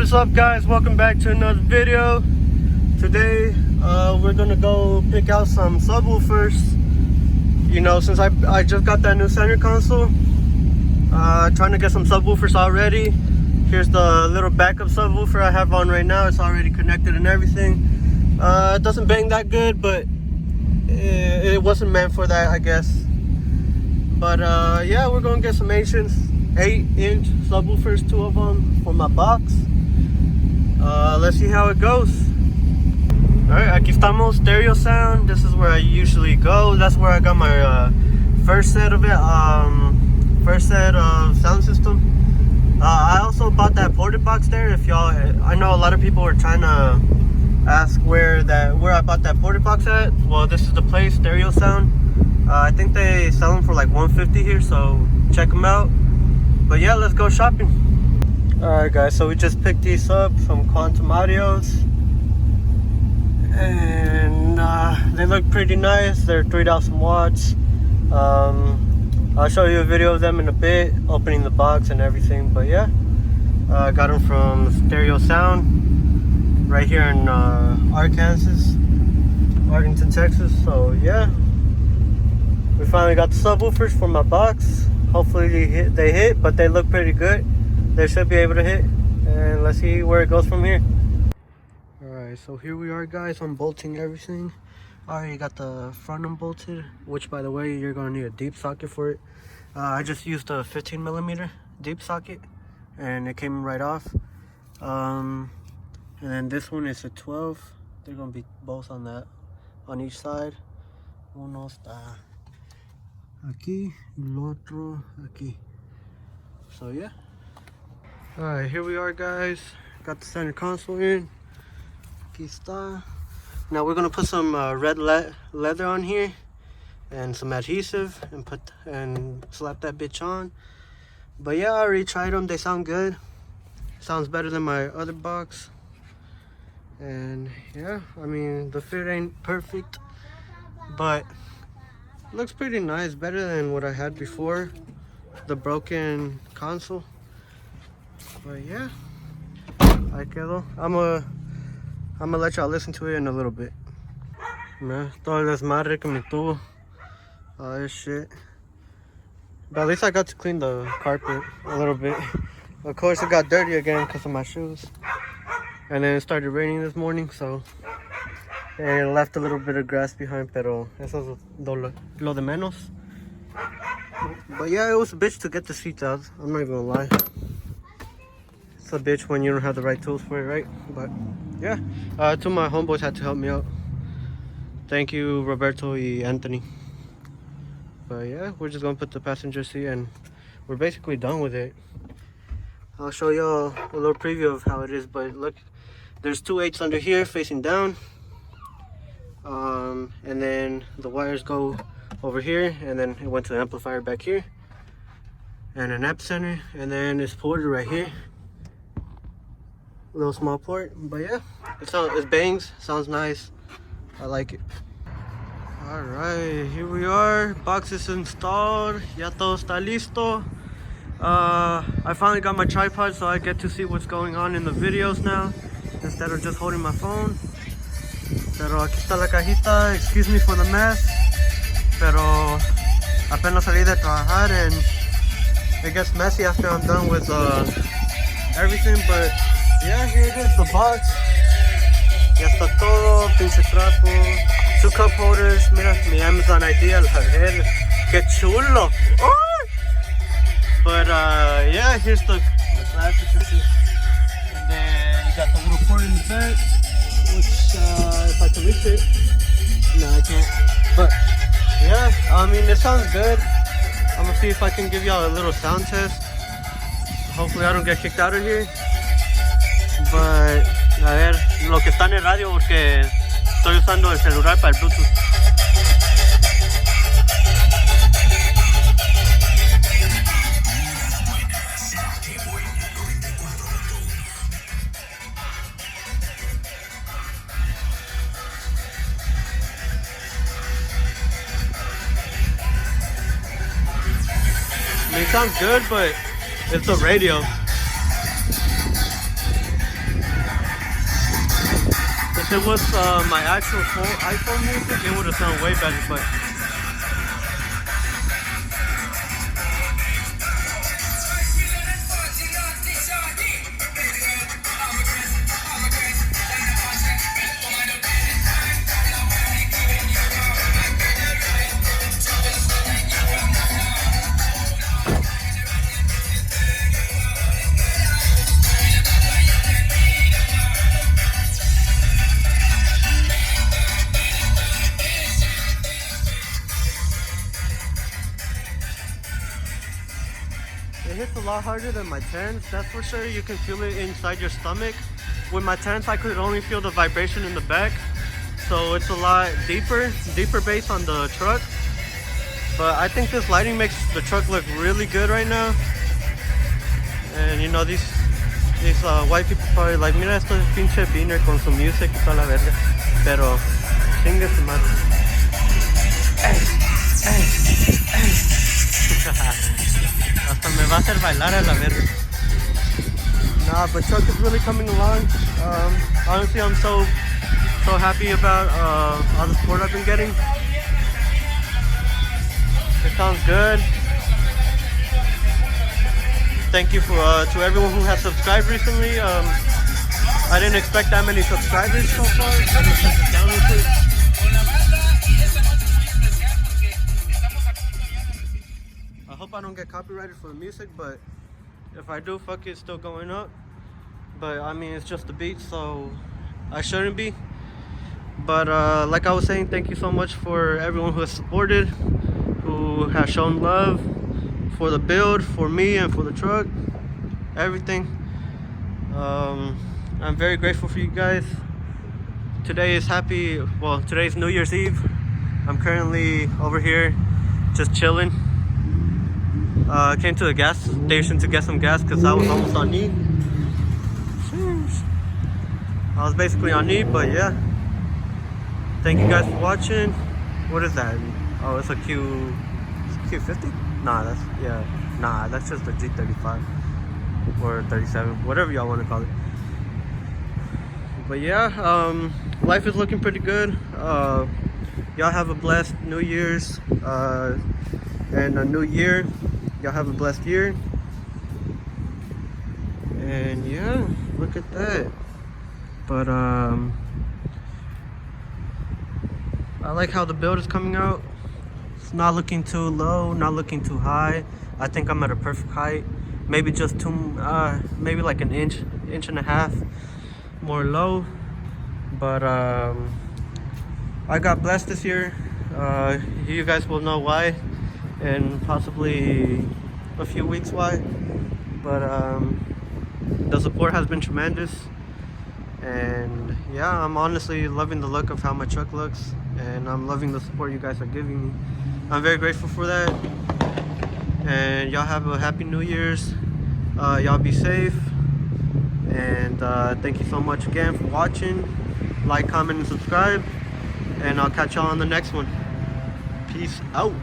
What is up, guys? Welcome back to another video. Today we're gonna go pick out some subwoofers. You know, since I just got that new center console, trying to get some subwoofers already. Here's the little backup subwoofer I have on right now. It's already connected and everything. It doesn't bang that good, but it wasn't meant for that, I guess. But yeah, we're gonna get some 8-inch subwoofers, 2 of them for my box. Let's see how it goes. Alright, aquí estamos, stereo sound. This is where I usually go. That's where I got my first set of sound system. I also bought that ported box there. If y'all, I know a lot of people were trying to ask where I bought that ported box at. Well, this is the place, Stereo Sound. I think they sell them for like $150 here, so check them out. But yeah, let's go shopping. Alright guys, so we just picked these up from Quantum Audios, and they look pretty nice. They're 3,000 watts. I'll show you a video of them in a bit, opening the box and everything. But yeah, I got them from Stereo Sound right here in Arlington, Texas. So yeah, we finally got the subwoofers for my box. Hopefully they hit, but they look pretty good. They should be able to hit, and let's see where it goes from here. Alright, so here we are, guys. I'm bolting everything. I already got the front unbolted, which, by the way, you're gonna need a deep socket for it. I just used a 15mm deep socket, and it came right off. And then this one is a 12. They're gonna be both on each side. Uno está aquí, el otro aquí. So yeah. Alright, here we are, guys. Got the center console in. Aquí está. Now we're gonna put some red leather on here and some adhesive and slap that bitch on. But yeah, I already tried them. They sound good. Sounds better than my other box. And yeah, I mean, the fit ain't perfect, but looks pretty nice. Better than what I had before, the broken console. But yeah, ahí quedó. I'm gonna let y'all listen to it in a little bit. Man, todo el desmadre que me tuvo. All this shit. But at least I got to clean the carpet a little bit. Of course, it got dirty again because of my shoes. And then it started raining this morning, so it left a little bit of grass behind, pero eso es lo de menos. But yeah, it was a bitch to get the seats out. I'm not even gonna lie. It's a bitch when you don't have the right tools for it, right? But yeah, 2 of my homeboys had to help me out. Thank you, Roberto y Anthony. But yeah, we're just gonna put the passenger seat, and we're basically done with it. I'll show y'all a little preview of how it is. But look, there's 2 8s under here facing down, and then the wires go over here, and then it went to the amplifier back here, and an amp center, and then it's ported right here. Little small port. But yeah, it bangs, sounds nice. I like it. All right, here we are. Box is installed. Ya todo está listo. I finally got my tripod, so I get to see what's going on in the videos now instead of just holding my phone. Pero aquí está la cajita. Excuse me for the mess, pero apenas salí de trabajar and it gets messy after I'm done with everything. But yeah, here it is, the box. Ya está todo, pinche trapo. 2 cup holders. Mira, mi Amazon ID al ver. Que chulo. Oh! But yeah, here's the glasses and shit. And then you got the little port in the back, which if I can reach it. No, I can't. But yeah, I mean, it sounds good. I'm gonna see if I can give y'all a little sound test. Hopefully I don't get kicked out of here. But a ver, lo que está en el radio, porque estoy usando el celular para el Bluetooth. It sounds good, but it's the radio. If it was my actual iPhone music, it would have sounded way better, but it hits a lot harder than my 10s, that's for sure. You can feel it inside your stomach. With my 10s, I could only feel the vibration in the back. So it's a lot deeper bass on the truck. But I think this lighting makes the truck look really good right now. And you know, these white people probably like, mira esto es pinche beaner con su music y toda la verga. Pero, chingue su madre. Hasta me va a hacer bailar a la verga. Nah, but truck is really coming along. Honestly, I'm so happy about all the support I've been getting. It sounds good. Thank you to everyone who has subscribed recently. I didn't expect that many subscribers so far. Let me check it down real quick. I hope I don't get copyrighted for the music, but if I do, fuck it, it's still going up. But I mean, it's just a beat, so I shouldn't be. But like I was saying, thank you so much for everyone who has supported, who has shown love for the build, for me, and for the truck, everything. I'm very grateful for you guys. Today is today's New Year's Eve. I'm currently over here just chilling. Came to the gas station to get some gas because I was almost on E. I was basically on E, but yeah. Thank you guys for watching. What is that? Oh, it's a Q50? Nah, that's just a G35 or 37, whatever y'all want to call it. But yeah, life is looking pretty good. Y'all have a blessed New Year's and a new year. Y'all have a blessed year. And yeah, look at that. But I like how the build is coming out. It's not looking too low, not looking too high. I think I'm at a perfect height. Maybe just maybe like an inch and a half more low. But I got blessed this year. You guys will know why, and possibly a few weeks why. But the support has been tremendous. And yeah, I'm honestly loving the look of how my truck looks, and I'm loving the support you guys are giving me. I'm very grateful for that. And y'all have a happy New Year's. Y'all be safe. And thank you so much again for watching. Like, comment, and subscribe. And I'll catch y'all on the next one. Peace out.